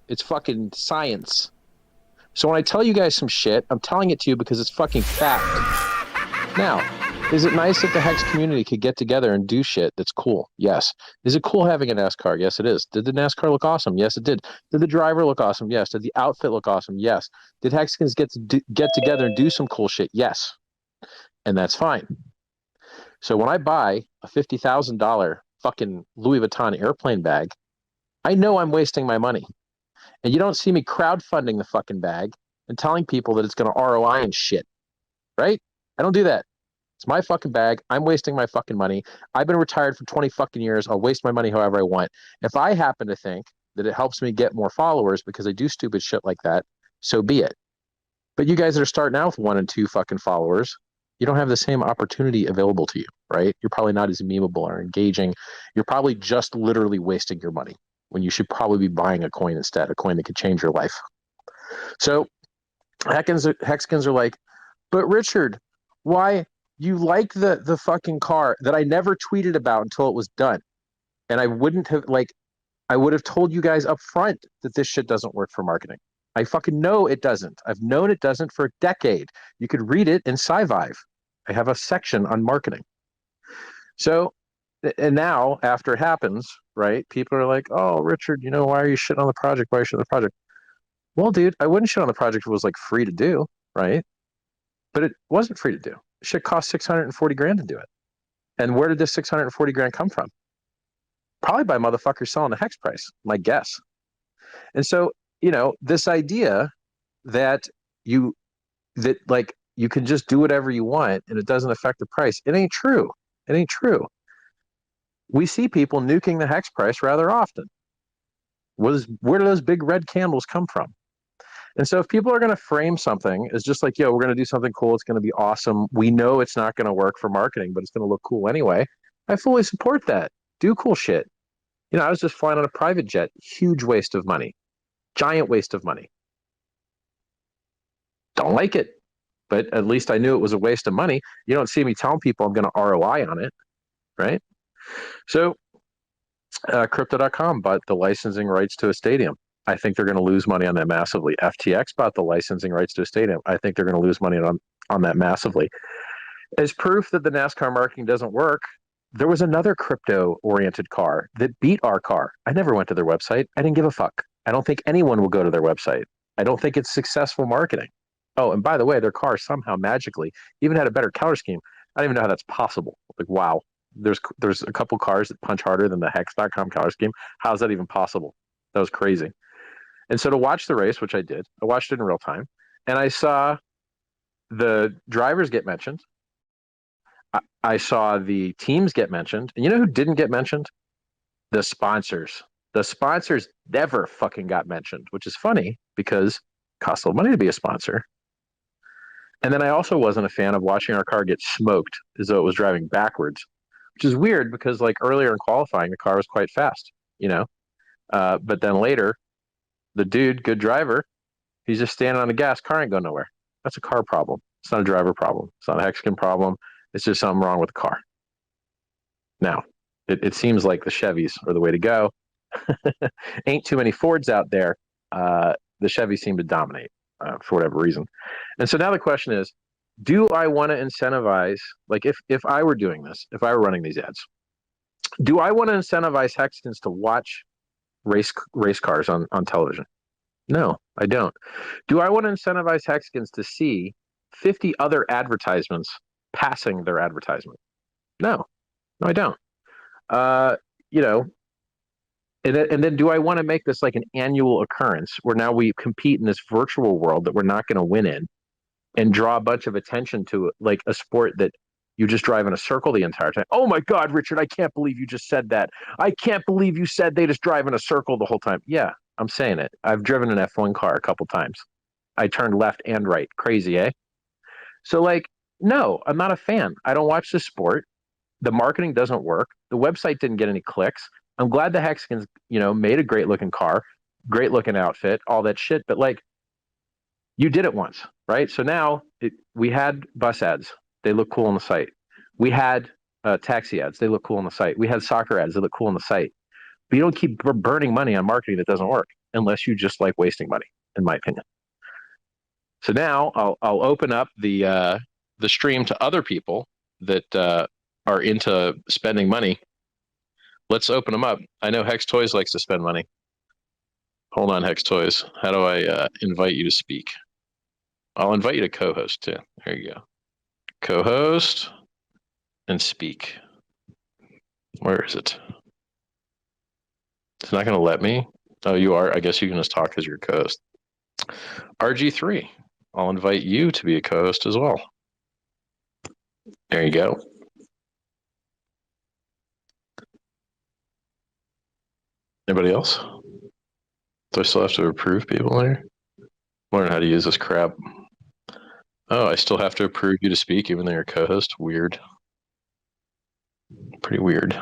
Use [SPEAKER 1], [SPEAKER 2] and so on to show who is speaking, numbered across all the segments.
[SPEAKER 1] It's fucking science. So when I tell you guys some shit, I'm telling it to you because it's fucking fact. Now, is it nice that the Hex community could get together and do shit that's cool? Yes. Is it cool having a NASCAR? Yes, it is. Did the NASCAR look awesome? Yes, it did. Did the driver look awesome? Yes. Did the outfit look awesome? Yes. Did Hexicans get together and do some cool shit? Yes. And that's fine. So when I buy a $50,000 fucking Louis Vuitton airplane bag, I know I'm wasting my money. And you don't see me crowdfunding the fucking bag and telling people that it's going to ROI and shit, right? I don't do that. It's my fucking bag. I'm wasting my fucking money. I've been retired for 20 fucking years. I'll waste my money however I want. If I happen to think that it helps me get more followers because I do stupid shit like that, so be it. But you guys that are starting out with 1 and 2 fucking followers, you don't have the same opportunity available to you, right? You're probably not as memeable or engaging. You're probably just literally wasting your money when you should probably be buying a coin instead, a coin that could change your life. So Hexkins are like, but Richard, why you like the fucking car that I never tweeted about until it was done? And I wouldn't have I would have told you guys up front that this shit doesn't work for marketing. I fucking know it doesn't. I've known it doesn't for a decade. You could read it in SciVive. I have a section on marketing. So, and now after it happens, right? People are like, "Oh, Richard, why are you shitting on the project? Why are you shitting on the project?" Well, dude, I wouldn't shit on the project if it was like free to do, right? But it wasn't free to do. Shit cost 640 grand to do it. And where did this 640 grand come from? Probably by motherfuckers selling the hex price, my guess. And so, this idea that you like you can just do whatever you want and it doesn't affect the price, it ain't true. It ain't true. We see people nuking the hex price rather often. Where do those big red candles come from? And so if people are going to frame something as just like, yo, we're going to do something cool, it's going to be awesome. We know it's not going to work for marketing, but it's going to look cool anyway. I fully support that. Do cool shit. I was just flying on a private jet. Huge waste of money. Giant waste of money. Don't like it, but at least I knew it was a waste of money. You don't see me telling people I'm going to ROI on it, right? So crypto.com bought the licensing rights to a stadium. I think they're going to lose money on that massively. FTX bought the licensing rights to a stadium. I think they're going to lose money on that massively. As proof that the NASCAR marketing doesn't work, there was another crypto-oriented car that beat our car. I never went to their website. I didn't give a fuck. I don't think anyone will go to their website. I don't think it's successful marketing. Oh, and by the way, their car somehow magically even had a better color scheme. I don't even know how that's possible. Like, wow, there's a couple cars that punch harder than the Hex.com color scheme. How's that even possible? That was crazy. And so to watch the race, which I did, I watched it in real time, and I saw the drivers get mentioned. I saw the teams get mentioned. And you know who didn't get mentioned? The sponsors. The sponsors never fucking got mentioned, which is funny because it costs a little money to be a sponsor. And then I also wasn't a fan of watching our car get smoked as though it was driving backwards, which is weird because like earlier in qualifying, the car was quite fast, but then later, the dude, good driver, he's just standing on the gas. Car ain't going nowhere. That's a car problem. It's not a driver problem. It's not a Hexagon problem. It's just something wrong with the car. Now, it seems like the Chevys are the way to go. Ain't too many Fords out there. The Chevys seem to dominate for whatever reason. And so now the question is, do I want to incentivize, like if I were doing this, if I were running these ads, do I want to incentivize Hexagons to watch race cars on television? No, I don't. Do I want to incentivize Hexagons to see 50 other advertisements passing their advertisement? No, I don't. And then do I want to make this like an annual occurrence where now we compete in this virtual world that we're not going to win in and draw a bunch of attention to like a sport that you just drive in a circle the entire time? Oh my God, Richard, I can't believe you just said that. I can't believe you said they just drive in a circle the whole time. Yeah, I'm saying it. I've driven an F1 car a couple times. I turned left and right. Crazy, eh? So like, no, I'm not a fan. I don't watch this sport. The marketing doesn't work. The website didn't get any clicks. I'm glad the Hexagons, made a great looking car, great looking outfit, all that shit. But like, you did it once, right? So now we had bus ads. They look cool on the site. We had taxi ads. They look cool on the site. We had soccer ads. They look cool on the site. But you don't keep burning money on marketing that doesn't work unless you just like wasting money, in my opinion. So now I'll open up the stream to other people that are into spending money. Let's open them up. I know Hex Toys likes to spend money. Hold on, Hex Toys. How do I invite you to speak? I'll invite you to co-host too. There you go. Co-host and speak. Where is it? It's not going to let me. Oh, you are. I guess you can just talk as your co-host. RG3. I'll invite you to be a co-host as well. There you go. Anybody else? Do I still have to approve people here? Learn how to use this crap. Oh, I still have to approve you to speak even though you're co-host? Weird. Pretty weird.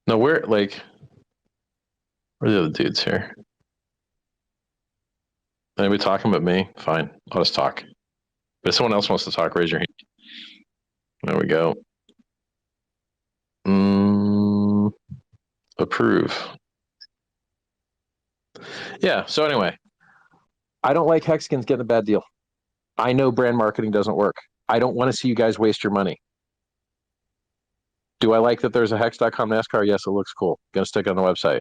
[SPEAKER 1] No, where are the other dudes here? Anybody talking but me? Fine, let us talk. But if someone else wants to talk, raise your hand. There we go. Approve. Yeah, so anyway, I don't like Hexkins getting a bad deal. I know brand marketing doesn't work. I don't want to see you guys waste your money. Do I like that there's a hex.com NASCAR? Yes, it looks cool. Gonna stick it on the website.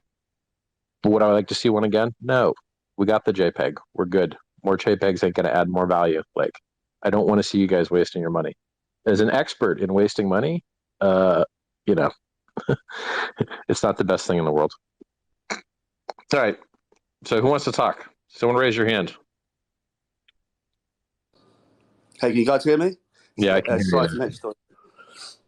[SPEAKER 1] But would I like to see one again? No. We got the JPEG. We're good. More JPEGs ain't gonna add more value. Like, I don't want to see you guys wasting your money. As an expert in wasting money, you know, it's not the best thing in the world. All right. So who wants to talk? Someone raise your hand.
[SPEAKER 2] Hey, can you guys hear me?
[SPEAKER 1] Yeah, I can hear you.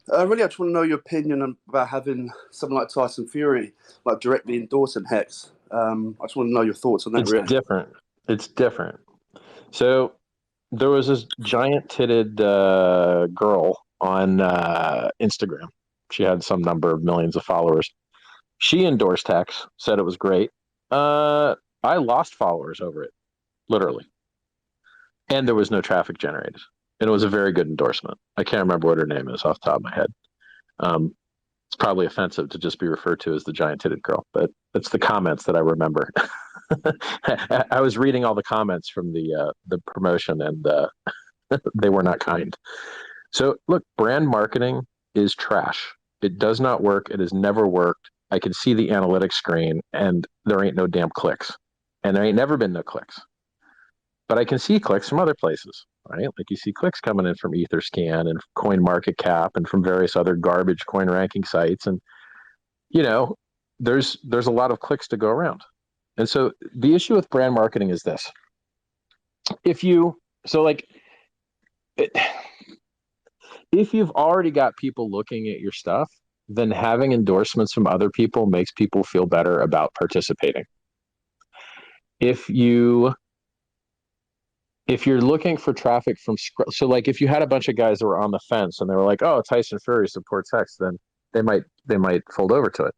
[SPEAKER 2] Really, I just want to know your opinion about having someone like Tyson Fury like directly endorsing Hex. I just want to know your thoughts on that.
[SPEAKER 1] It's different. It's different. So there was this giant-titted girl on Instagram. She had some number of millions of followers. She endorsed Hex, said it was great. I lost followers over it, literally. And there was no traffic generated. And it was a very good endorsement. I can't remember what her name is off the top of my head. It's probably offensive to just be referred to as the giant-titted girl, but it's the comments that I remember. I was reading all the comments from the promotion, and they were not kind. So, look, brand marketing is trash. It does not work. It has never worked. I can see the analytics screen, and there ain't no damn clicks. And there ain't never been no clicks. But I can see clicks from other places, right? Like you see clicks coming in from EtherScan and CoinMarketCap and from various other garbage coin ranking sites. And, you know, there's a lot of clicks to go around. And so the issue with brand marketing is this. If you've already got people looking at your stuff, then having endorsements from other people makes people feel better about participating. If you're looking for traffic from, so like if you had a bunch of guys that were on the fence and they were like, oh, Tyson Fury supports Hex, then they might fold over to it.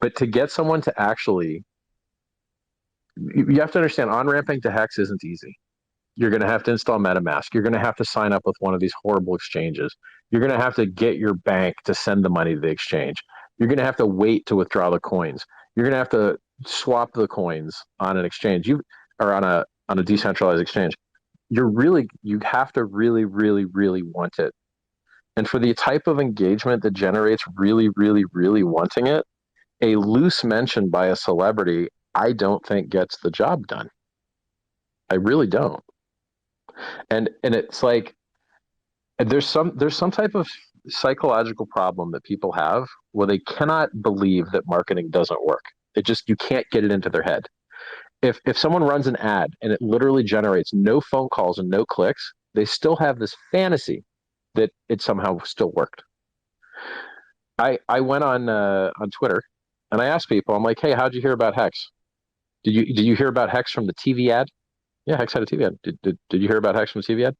[SPEAKER 1] But to get someone to actually, you have to understand, on-ramping to Hex isn't easy. You're going to have to install MetaMask. You're going to have to sign up with one of these horrible exchanges. You're going to have to get your bank to send the money to the exchange. You're going to have to wait to withdraw the coins. You're going to have to swap the coins on an exchange, or on a decentralized exchange. You have to really, really, really want it. And for the type of engagement that generates really, really, really wanting it, a loose mention by a celebrity, I don't think gets the job done. I really don't. And it's like there's some type of psychological problem that people have where they cannot believe that marketing doesn't work. You can't get it into their head. If someone runs an ad and it literally generates no phone calls and no clicks, they still have this fantasy that it somehow still worked. I went on Twitter and I asked people, I'm like, hey, how'd you hear about Hex? Did you hear about Hex from the TV ad? Yeah, Hex had a TV ad. Did you hear about Hex from the TV ad?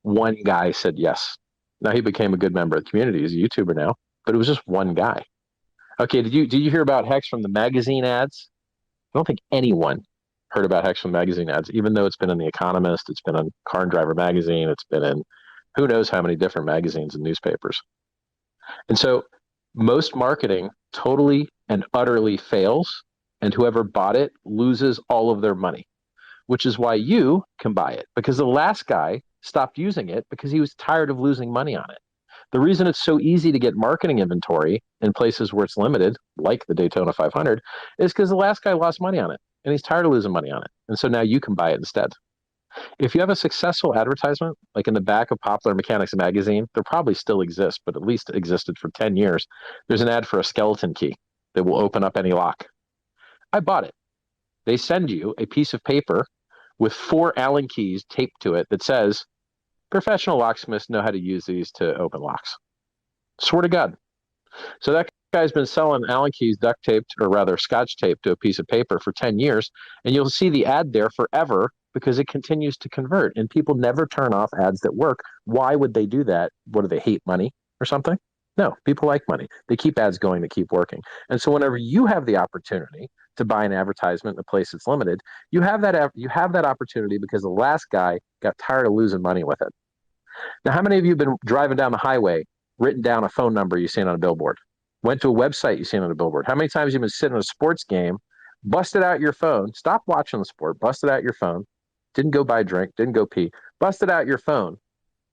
[SPEAKER 1] One guy said yes. Now he became a good member of the community. He's a YouTuber now, but it was just one guy. Okay, did you hear about Hex from the magazine ads? I don't think anyone heard about Hex from magazine ads, even though it's been in The Economist, it's been in Car and Driver magazine, it's been in who knows how many different magazines and newspapers. And so Most marketing totally and utterly fails, and whoever bought it loses all of their money, which is why you can buy it, because the last guy stopped using it because he was tired of losing money on it. The reason it's so easy to get marketing inventory in places where it's limited, like the Daytona 500, is because the last guy lost money on it and he's tired of losing money on it. And so now you can buy it instead. If you have a successful advertisement, like in the back of Popular Mechanics magazine, there probably still exists, but at least existed for 10 years. There's an ad for a skeleton key that will open up any lock. I bought it. They send you a piece of paper with 4 Allen keys taped to it that says, professional locksmiths know how to use these to open locks. Swear to God. So that guy's been selling Allen keys duct taped, or rather scotch taped to a piece of paper for 10 years, and you'll see the ad there forever because it continues to convert, and people never turn off ads that work. Why would they do that? What, do they hate money or something? No, people like money. They keep ads going to keep working. And so whenever you have the opportunity to buy an advertisement in a place that's limited, you have that opportunity because the last guy got tired of losing money with it. Now, how many of you have been driving down the highway, written down a phone number you've seen on a billboard, went to a website you've seen on a billboard? How many times have you been sitting in a sports game, busted out your phone, stopped watching the sport, busted out your phone, didn't go buy a drink, didn't go pee, busted out your phone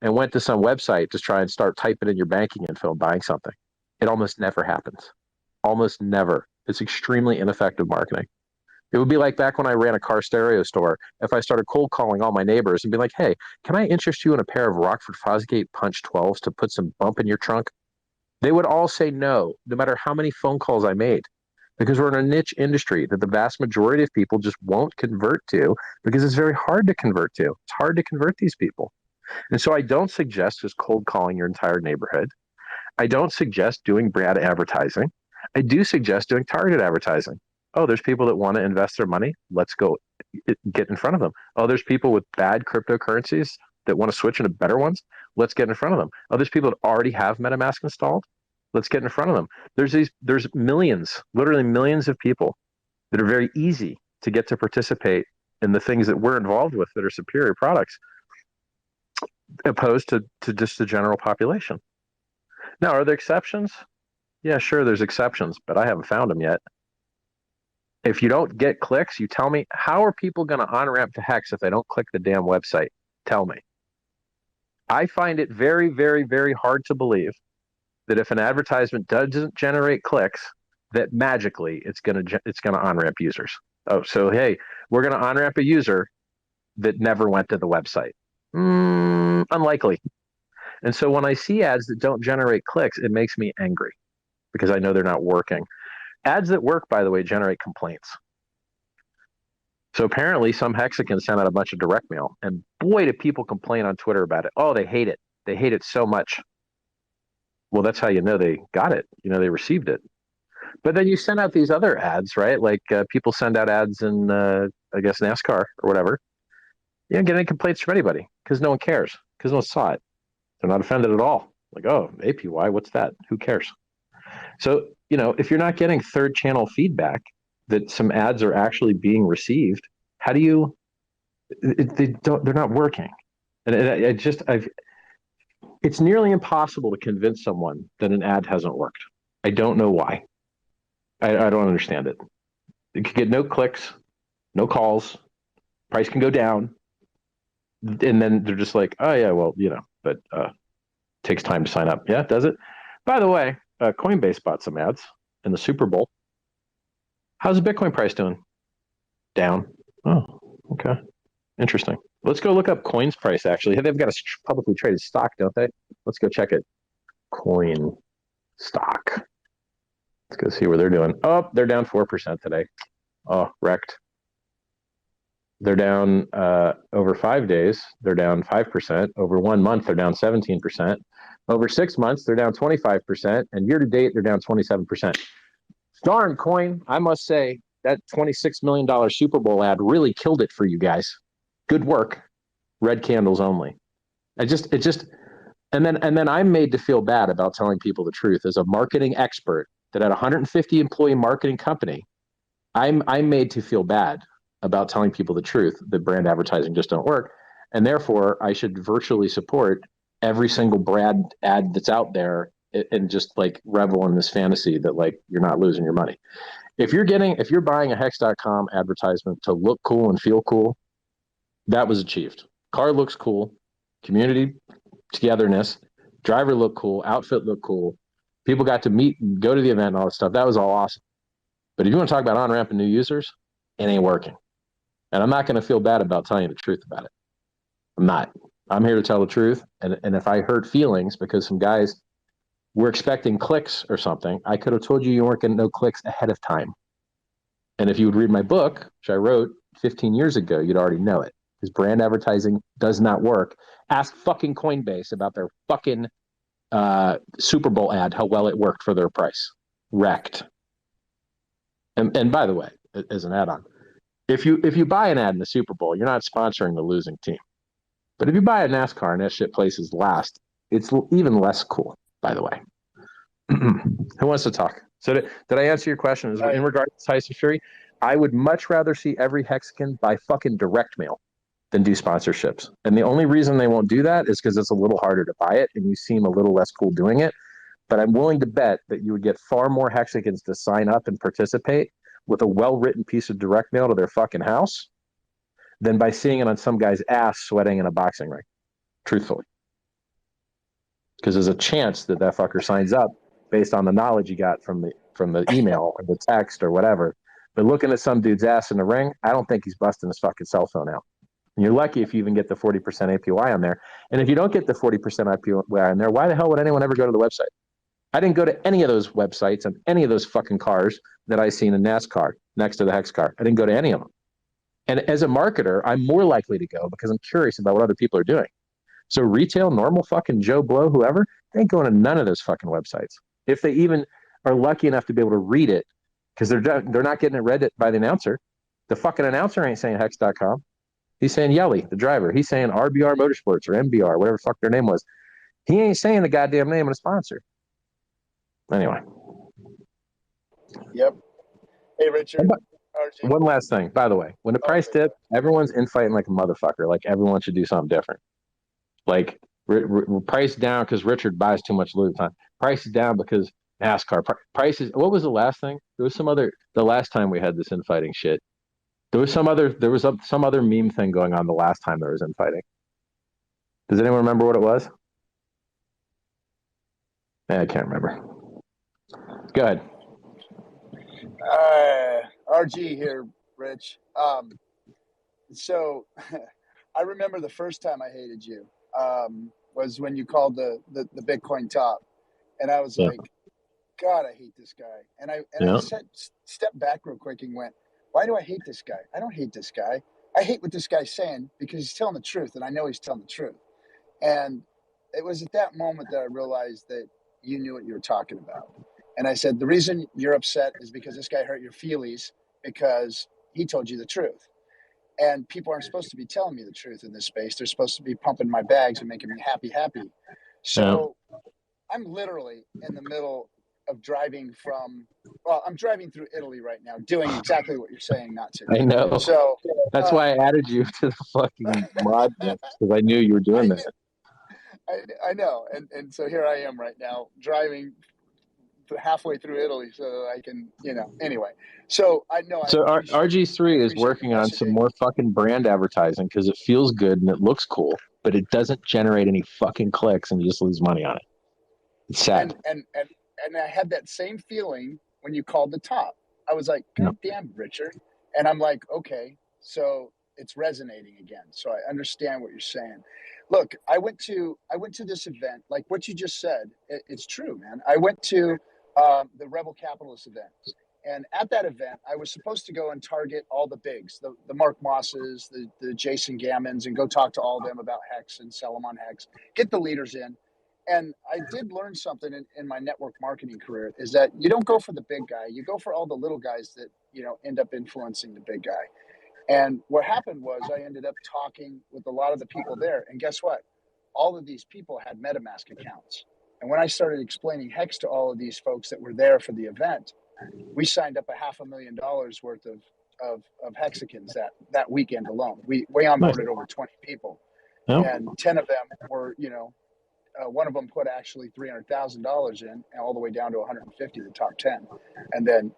[SPEAKER 1] and went to some website to try and start typing in your banking info and buying something? It almost never happens. Almost never. It's extremely ineffective marketing. It would be like back when I ran a car stereo store. If I started cold calling all my neighbors and be like, hey, can I interest you in a pair of Rockford Fosgate Punch 12s to put some bump in your trunk? They would all say no, no matter how many phone calls I made, because we're in a niche industry that the vast majority of people just won't convert to because it's very hard to convert to. It's hard to convert these people. And so I don't suggest just cold calling your entire neighborhood. I don't suggest doing brand advertising. I do suggest doing targeted advertising. Oh, there's people that want to invest their money. Let's go get in front of them. Oh, there's people with bad cryptocurrencies that want to switch into better ones. Let's get in front of them. Oh, there's people that already have MetaMask installed. Let's get in front of them. There's millions, literally millions of people that are very easy to get to participate in the things that we're involved with that are superior products, opposed to just the general population. Now, are there exceptions? Yeah, sure, there's exceptions, but I haven't found them yet. If you don't get clicks, you tell me, how are people going to on-ramp to Hex if they don't click the damn website? Tell me. I find it very, very, very hard to believe that if an advertisement doesn't generate clicks, that magically it's going to on-ramp users. Oh, so hey, we're going to on-ramp a user that never went to the website. Unlikely. And so when I see ads that don't generate clicks, it makes me angry because I know they're not working. Ads that work, by the way, generate complaints. So apparently some Hexicans sent out a bunch of direct mail, and boy, do people complain on Twitter about it. Oh, they hate it. They hate it so much. Well, that's how you know they got it. You know, they received it. But then you send out these other ads, right? Like people send out ads in, I guess, NASCAR or whatever. You don't get any complaints from anybody because no one cares, because no one saw it. They're not offended at all. Like, oh, APY, what's that? Who cares? So, you know, if you're not getting third channel feedback that some ads are actually being received, how do you, they're not working. And it's nearly impossible to convince someone that an ad hasn't worked. I don't know why. I don't understand it. You could get no clicks, no calls, price can go down. And then they're just like, oh yeah, well, you know, but takes time to sign up. Yeah, does it? By the way, Coinbase bought some ads in the Super Bowl. How's the Bitcoin price doing? Down. Oh, okay. Interesting. Let's go look up Coin's price, actually. They've got a publicly traded stock, don't they? Let's go check it. Coin stock. Let's go see where they're doing. Oh, they're down 4% today. Oh, wrecked. They're down over 5 days. They're down 5%. Over 1 month, they're down 17%. Over 6 months, they're down 25%. And year to date, they're down 27%. Darn, Coin, I must say, that $26 million Super Bowl ad really killed it for you guys. Good work. Red candles only. And then I'm made to feel bad about telling people the truth. As a marketing expert that at a 150 employee marketing company, I'm made to feel bad about telling people the truth that brand advertising just don't work. And therefore, I should virtually support every single brand ad that's out there and just like revel in this fantasy that like you're not losing your money. If you're buying a Hex.com advertisement to look cool and feel cool, that was achieved. Car looks cool, community togetherness, driver looked cool, outfit looked cool. People got to meet and go to the event and all that stuff. That was all awesome. But if you want to talk about on-ramping new users, it ain't working. And I'm not going to feel bad about telling you the truth about it. I'm not. I'm here to tell the truth. And if I hurt feelings because some guys were expecting clicks or something, I could have told you weren't getting no clicks ahead of time. And if you would read my book, which I wrote 15 years ago, you'd already know it. Because brand advertising does not work. Ask fucking Coinbase about their fucking Super Bowl ad, how well it worked for their price. Wrecked. And by the way, as an add-on, if you buy an ad in the Super Bowl, you're not sponsoring the losing team. But if you buy a NASCAR and that shit places last, it's even less cool, by the way. Who wants to talk? So did I answer your question? In regards to Tyson Fury, I would much rather see every Hexican buy fucking direct mail than do sponsorships. And the only reason they won't do that is because it's a little harder to buy it and you seem a little less cool doing it. But I'm willing to bet that you would get far more Hexicans to sign up and participate with a well-written piece of direct mail to their fucking house than by seeing it on some guy's ass sweating in a boxing ring, truthfully. Because there's a chance that fucker signs up based on the knowledge he got from the email or the text or whatever. But looking at some dude's ass in the ring, I don't think he's busting his fucking cell phone out. And you're lucky if you even get the 40% APY on there. And if you don't get the 40% APY on there, why the hell would anyone ever go to the website? I didn't go to any of those websites on any of those fucking cars that I seen in NASCAR next to the Hex car. I didn't go to any of them. And as a marketer, I'm more likely to go because I'm curious about what other people are doing. So retail, normal fucking Joe Blow, whoever, they ain't going to none of those fucking websites. If they even are lucky enough to be able to read it, because they're not getting it read by the announcer. The fucking announcer ain't saying Hex.com. He's saying Yelly, the driver. He's saying RBR Motorsports or MBR, whatever the fuck their name was. He ain't saying the goddamn name of the sponsor. Anyway.
[SPEAKER 3] Yep. Hey, Richard.
[SPEAKER 1] One last thing, by the way. When the price dipped, everyone's infighting like a motherfucker. Like everyone should do something different. Like price down because Richard buys too much Louis Vuitton. Price is down because NASCAR. Prices. What was the last thing? There was the last time we had this infighting shit. There was some other meme thing going on the last time there was infighting. Does anyone remember what it was? I can't remember. Go ahead.
[SPEAKER 3] RG here, Rich. So I remember the first time I hated you was when you called the Bitcoin top, and I was like, God, I hate this guy. And I stepped back real quick and went, why do I hate this guy? I don't hate this guy. I hate what this guy's saying because he's telling the truth, and I know he's telling the truth. And it was at that moment that I realized that you knew what you were talking about. And I said, the reason you're upset is because this guy hurt your feelies because he told you the truth. And people aren't supposed to be telling me the truth in this space. They're supposed to be pumping my bags and making me happy. So I'm literally in the middle of I'm driving through Italy right now, doing exactly what you're saying not to.
[SPEAKER 1] I know.
[SPEAKER 3] So
[SPEAKER 1] that's why I added you to the fucking mod because I knew you were doing that.
[SPEAKER 3] I know. And so here I am right now driving halfway through Italy so that I can, anyway. So I know.
[SPEAKER 1] So RG3 is working on some more fucking brand advertising because it feels good and it looks cool, but it doesn't generate any fucking clicks and you just lose money on it. It's sad.
[SPEAKER 3] And I had that same feeling when you called the top. I was like, God damn, Richard. And I'm like, okay, so it's resonating again. So I understand what you're saying. Look, I went to this event, like what you just said. It's true, man. I went to the Rebel Capitalist event. And at that event, I was supposed to go and target all the bigs, the Mark Mosses, the Jason Gammons, and go talk to all of them about Hex and sell them on Hex, get the leaders in. And I did learn something in my network marketing career is that you don't go for the big guy. You go for all the little guys that, end up influencing the big guy. And what happened was I ended up talking with a lot of the people there. And guess what? All of these people had MetaMask accounts. And when I started explaining Hex to all of these folks that were there for the event, we signed up $500,000 worth of Hexicans that weekend alone. We onboarded over 20 people. And 10 of them were, one of them put actually $300,000 in, and all the way down to 150, the top 10, and then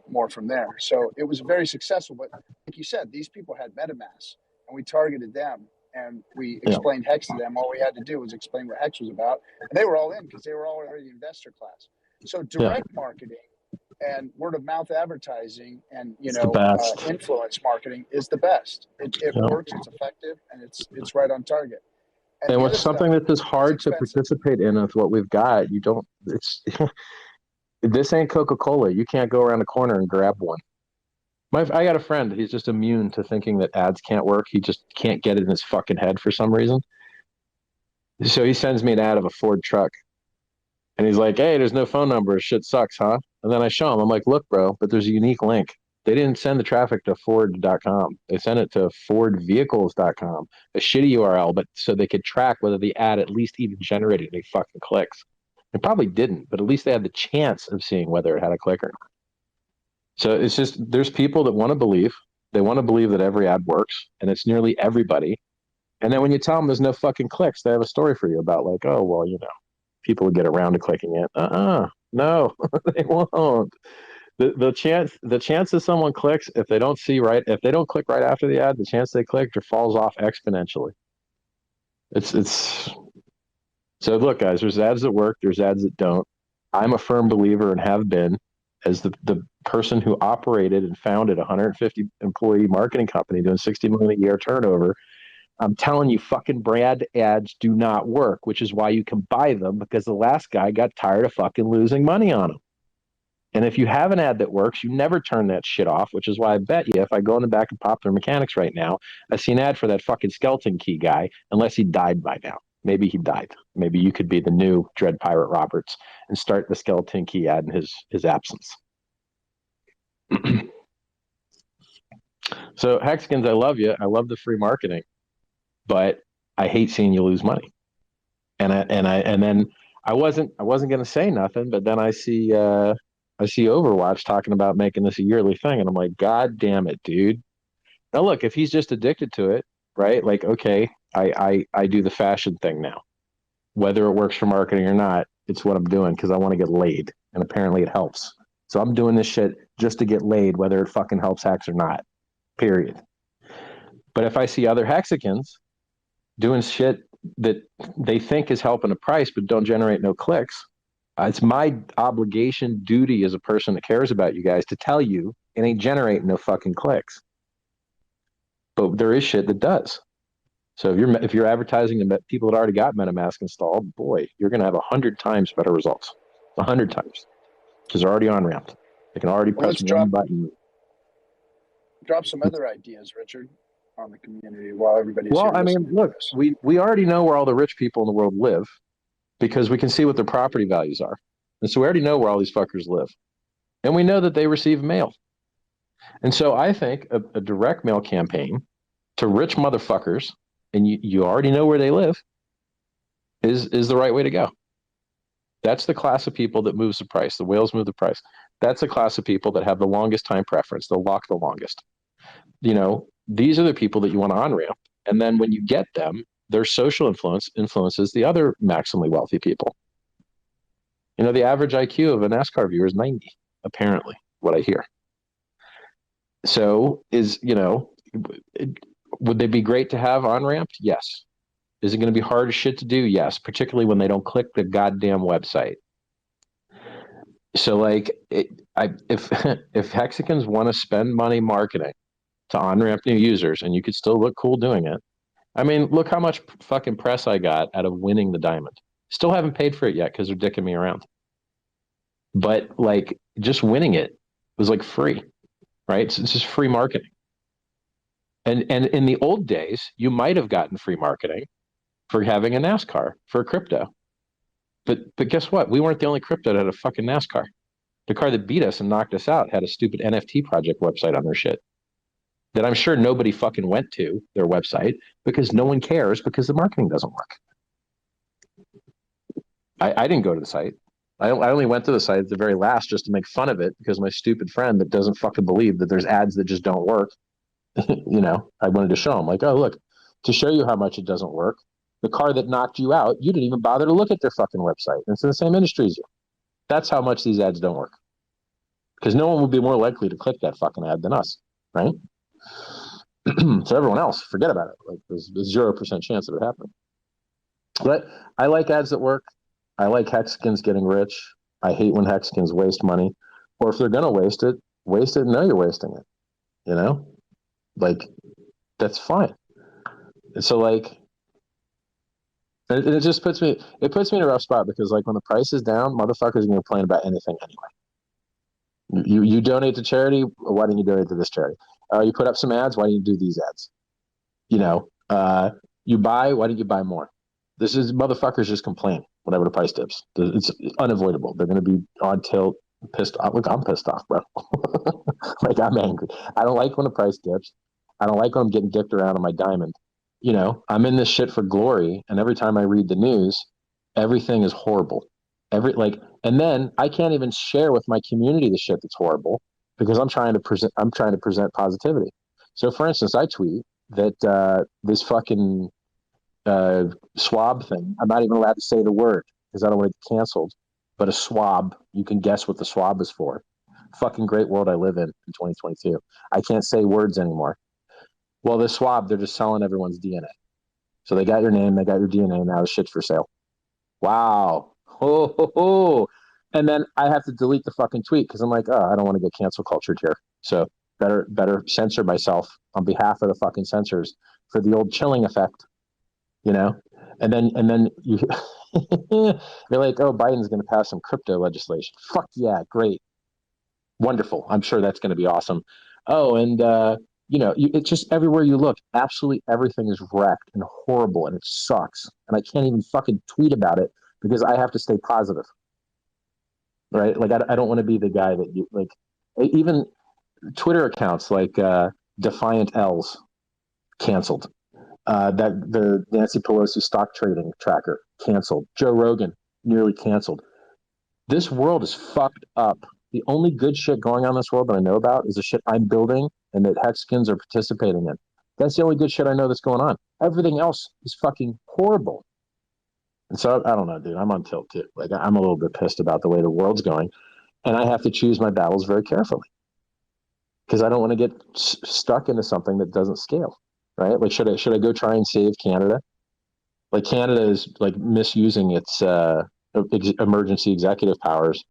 [SPEAKER 3] more from there. So it was very successful. But like you said, these people had MetaMask, and we targeted them, and we explained Hex to them. All we had to do was explain what Hex was about, and they were all in because they were already investor class. So direct marketing and word of mouth advertising and influence marketing is the best. It works, it's effective, and it's right on target.
[SPEAKER 1] And with something that's as hard to participate in with what we've got, you don't. It's this ain't Coca-Cola. You can't go around the corner and grab one. I got a friend. He's just immune to thinking that ads can't work. He just can't get it in his fucking head for some reason. So he sends me an ad of a Ford truck. And he's like, hey, there's no phone number. Shit sucks, huh? And then I show him. I'm like, look, bro, but there's a unique link. They didn't send the traffic to Ford.com. They sent it to FordVehicles.com, a shitty URL, but so they could track whether the ad at least even generated any fucking clicks. It probably didn't, but at least they had the chance of seeing whether it had a click or not. So it's just, there's people that want to believe. They want to believe that every ad works, and it's nearly everybody. And then when you tell them there's no fucking clicks, they have a story for you about like, oh, well, people will get around to clicking it. No, they won't. The chance that someone clicks, if they don't click right after the ad, the chance they clicked or falls off exponentially. It's so look, guys, there's ads that work, there's ads that don't. I'm a firm believer and have been, as the person who operated and founded a 150 employee marketing company doing 60 million a year turnover. I'm telling you, fucking brand ads do not work, which is why you can buy them, because the last guy got tired of fucking losing money on them. And if you have an ad that works, you never turn that shit off, which is why I bet you if I go in the back of Popular Mechanics right now, I see an ad for that fucking skeleton key guy, unless he died by now. Maybe he died. Maybe you could be the new Dread Pirate Roberts and start the skeleton key ad in his absence. So Hexicans, I love you. I love the free marketing. But I hate seeing you lose money, and then I wasn't going to say nothing, but then I see Overwatch talking about making this a yearly thing, and I'm like, God damn it, dude! Now look, if he's just addicted to it, right? Like, okay, I do the fashion thing now, whether it works for marketing or not, it's what I'm doing because I want to get laid, and apparently it helps. So I'm doing this shit just to get laid, whether it fucking helps Hex or not. Period. But if I see other Hexicans doing shit that they think is helping a price but don't generate no clicks, it's my obligation, duty as a person that cares about you guys to tell you it ain't generating no fucking clicks. But there is shit that does. So if you're advertising to people that already got MetaMask installed, boy, you're going to have 100 times better results. 100 times. Because they're already on-ramped. They can already press one button.
[SPEAKER 3] Drop some other ideas, Richard, on the community while everybody's
[SPEAKER 1] here. Well, I mean, look, we already know where all the rich people in the world live because we can see what their property values are. And so we already know where all these fuckers live. And we know that they receive mail. And so I think a direct mail campaign to rich motherfuckers, and you already know where they live, is the right way to go. That's the class of people that moves the price. The whales move the price. That's the class of people that have the longest time preference. They'll lock the longest. These are the people that you want to on-ramp. And then when you get them, their social influences the other maximally wealthy people. The average IQ of a NASCAR viewer is 90, apparently, what I hear. So would they be great to have on-ramped? Yes. Is it going to be hard as shit to do? Yes, particularly when they don't click the goddamn website. So if Hexicans want to spend money marketing to on-ramp new users, and you could still look cool doing it. I mean, look how much fucking press I got out of winning the diamond. Still haven't paid for it yet because they're dicking me around. But just winning it was free, right? So it's just free marketing. And in the old days, you might have gotten free marketing for having a NASCAR for a crypto. But guess what? We weren't the only crypto that had a fucking NASCAR. The car that beat us and knocked us out had a stupid NFT project website on their shit that I'm sure nobody fucking went to their website because no one cares because the marketing doesn't work. I didn't go to the site. I only went to the site at the very last just to make fun of it because my stupid friend that doesn't fucking believe that there's ads that just don't work, I wanted to show him oh, look, to show you how much it doesn't work, the car that knocked you out, you didn't even bother to look at their fucking website. And it's in the same industry as you. That's how much these ads don't work. Because no one will be more likely to click that fucking ad than us, right? So everyone else, forget about it. Like there's 0% chance of it happening. But I like ads that work. I like Hexicans getting rich. I hate when Hexicans waste money. Or if they're gonna waste it and know you're wasting it. You know? Like that's fine. And so like it just puts me in a rough spot because like when the price is down, motherfuckers are gonna complain about anything anyway. You donate to charity, why didn't you donate to this charity? You put up some ads, why didn't you do these ads? You know, you buy, why didn't you buy more? This is motherfuckers just complain whenever the price dips. It's unavoidable. They're going to be on tilt, pissed off. Look, I'm pissed off, bro. Like I'm angry. I don't like when the price dips. I don't like when I'm getting dicked around on my diamond. You know, I'm in this shit for glory, and every time I read the news, everything is horrible. And then I can't even share with my community the shit that's horrible because I'm trying to present positivity. So, for instance, I tweet that this fucking swab thing. I'm not even allowed to say the word because I don't want to get canceled. But a swab, you can guess what the swab is for. Fucking great world I live in 2022. I can't say words anymore. Well, this swab, they're just selling everyone's DNA. So they got your name, they got your DNA, now the shit's for sale. Wow. Ho, ho, ho. And then I have to delete the fucking tweet because I'm like, oh, I don't want to get cancel cultured here. So better censor myself on behalf of the fucking censors for the old chilling effect. You know, and then you you're like, oh, Biden's going to pass some crypto legislation. Fuck yeah, great, wonderful. I'm sure that's going to be awesome. Oh, and it's just everywhere you look, absolutely everything is wrecked and horrible, and it sucks. And I can't even fucking tweet about it because I have to stay positive, right? Like I don't want to be the guy that you like. Even Twitter accounts like Defiant L's canceled. That the Nancy Pelosi stock trading tracker canceled. Joe Rogan nearly canceled. This world is fucked up. The only good shit going on in this world that I know about is the shit I'm building and that Hexicans are participating in. That's the only good shit I know that's going on. Everything else is fucking horrible. And so I don't know, dude. I'm on tilt too. Like I'm a little bit pissed about the way the world's going, and I have to choose my battles very carefully because I don't want to get stuck into something that doesn't scale. Right? Like, should I go try and save Canada? Like, Canada is like misusing its emergency executive powers